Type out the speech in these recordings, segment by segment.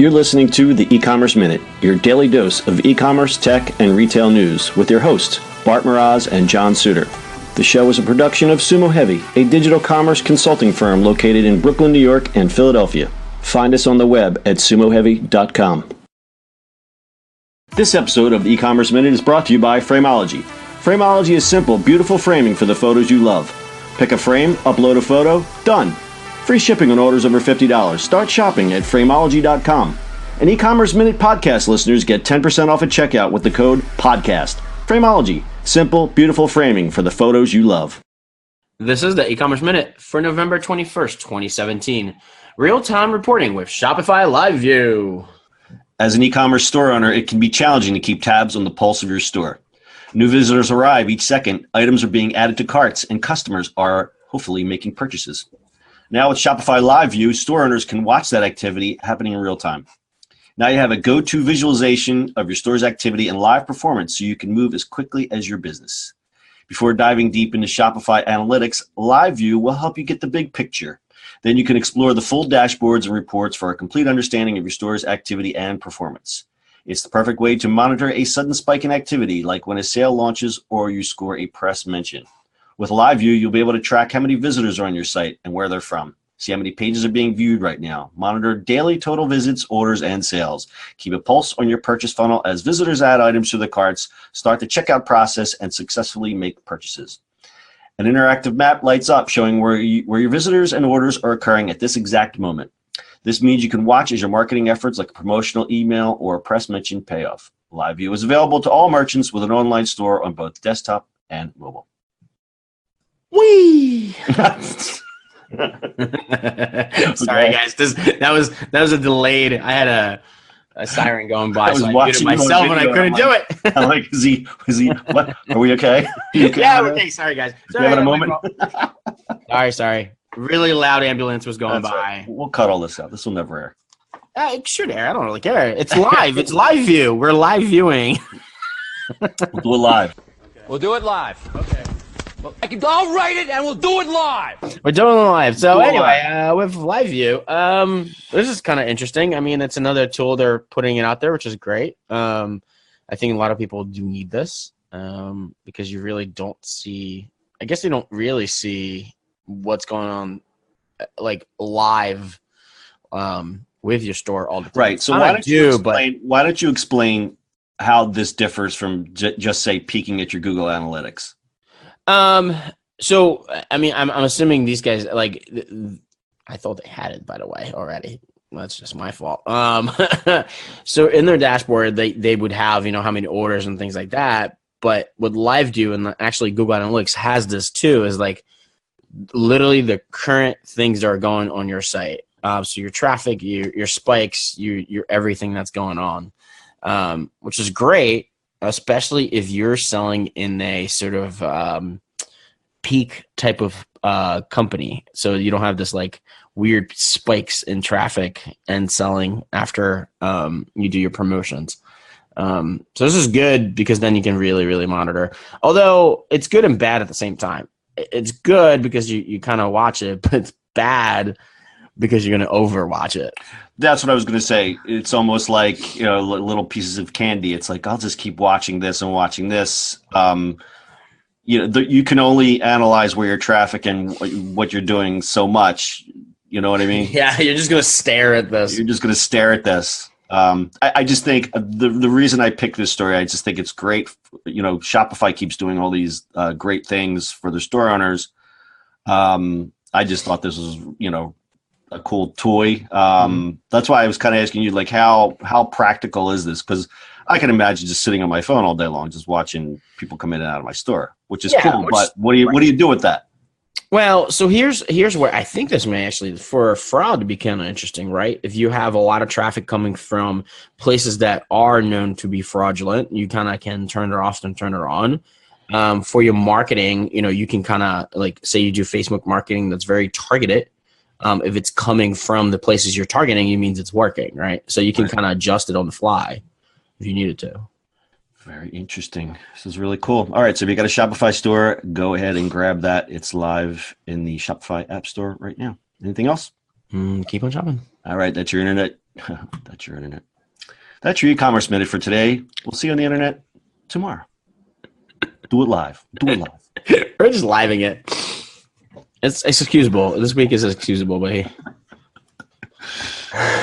You're listening to the E-Commerce Minute, your daily dose of e-commerce, tech, and retail news with your hosts, Bart Mraz and John Suter. The show is a production of Sumo Heavy, a digital commerce consulting firm located in Brooklyn, New York, and Philadelphia. Find us on the web at sumoheavy.com. This episode of the E-Commerce Minute is brought to you by Frameology. Frameology is simple, beautiful framing for the photos you love. Pick a frame, upload a photo, done. Free shipping on orders over $50. Start shopping at Frameology.com. And E-Commerce Minute podcast listeners get 10% off at checkout with the code PODCAST. Frameology. Simple, beautiful framing for the photos you love. This is the E-Commerce Minute for November 21st, 2017. Real-time reporting with Shopify Live View. As an e-commerce store owner, it can be challenging to keep tabs on the pulse of your store. New visitors arrive each second, items are being added to carts, and customers are hopefully making purchases. Now with Shopify Live View, store owners can watch that activity happening in real time. Now you have a go-to visualization of your store's activity and live performance so you can move as quickly as your business. Before diving deep into Shopify Analytics, Live View will help you get the big picture. Then you can explore the full dashboards and reports for a complete understanding of your store's activity and performance. It's the perfect way to monitor a sudden spike in activity, like when a sale launches or you score a press mention. With Live View, you'll be able to track how many visitors are on your site and where they're from. See how many pages are being viewed right now. Monitor daily total visits, orders, and sales. Keep a pulse on your purchase funnel as visitors add items to the carts, start the checkout process, and successfully make purchases. An interactive map lights up showing where your visitors and orders are occurring at this exact moment. This means you can watch as your marketing efforts like a promotional email or a press mention pay off. Live View is available to all merchants with an online store on both desktop and mobile. Whee! Sorry, guys. That was a delayed. I had a siren going by, so I muted myself and I couldn't do it. I'm like, is he? What? Are we okay? Okay? Yeah, we're okay. Sorry, guys. Sorry, having a moment. Sorry. Really loud ambulance was going by. Right. We'll cut all this out. This will never air. It should air. I don't really care. It's live. It's live view. We're live viewing. We'll do it live. Okay. We'll do it live. Okay. I'll write it and we'll do it live. We're doing it live. So anyway, with Live View, this is kind of interesting. I mean, it's another tool they're putting it out there, which is great. I think a lot of people do need this because you really don't see. I guess you don't really see what's going on like live with your store all the time. Right. So why don't you explain how this differs from just say peeking at your Google Analytics? So I mean, I'm assuming these guys like. I thought they had it, by the way, already. That's just my fault. So in their dashboard, they would have how many orders and things like that. But what Live View and actually Google Analytics has this too is like literally the current things that are going on your site. So your traffic, your spikes, your everything that's going on, which is great. Especially if you're selling in a sort of peak type of company. So you don't have this like weird spikes in traffic and selling after you do your promotions. So this is good because then you can really, really monitor. Although it's good and bad at the same time. It's good because you kind of watch it, but it's bad because you're going to overwatch it. That's what I was going to say. It's almost like, little pieces of candy. It's like, I'll just keep watching this and watching this. You can only analyze where your traffic and what you're doing so much. You know what I mean? Yeah, you're just going to stare at this. You're just going to stare at this. I just think the reason I picked this story, I just think it's great. Shopify keeps doing all these great things for their store owners. I just thought this was, a cool toy. That's why I was kind of asking you, like, how practical is this? Because I can imagine just sitting on my phone all day long, just watching people come in and out of my store, which is cool. But what do you do with that? Well, so here's where I think this may actually, for a fraud, to be kind of interesting, right? If you have a lot of traffic coming from places that are known to be fraudulent, you kind of can turn it off and turn it on. For your marketing, you can kind of like say you do Facebook marketing that's very targeted. If it's coming from the places you're targeting, it means it's working, right? So you can kind of adjust it on the fly if you needed to. Very interesting. This is really cool. All right, so if you got a Shopify store, go ahead and grab that. It's live in the Shopify App Store right now. Anything else? Keep on shopping. All right, that's your internet That's your internet. That's your e-commerce minute for today. We'll see you on the internet tomorrow. Do it live. Do it live. We're just living it. It's excusable. This week is excusable, but hey.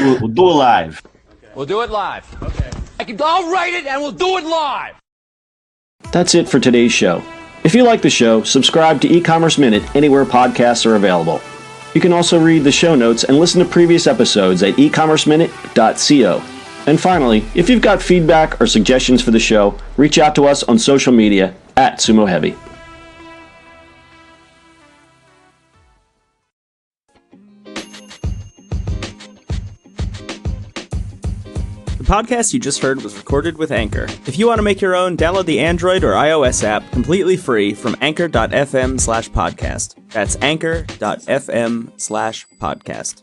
We'll do it live. We'll do it live. Okay. I'll write it and we'll do it live. That's it for today's show. If you like the show, subscribe to E-commerce Minute anywhere podcasts are available. You can also read the show notes and listen to previous episodes at ecommerceminute.co. And finally, if you've got feedback or suggestions for the show, reach out to us on social media at Sumo Heavy. The podcast you just heard was recorded with Anchor. If you want to make your own, download the Android or iOS app completely free from anchor.fm/podcast. That's anchor.fm/podcast.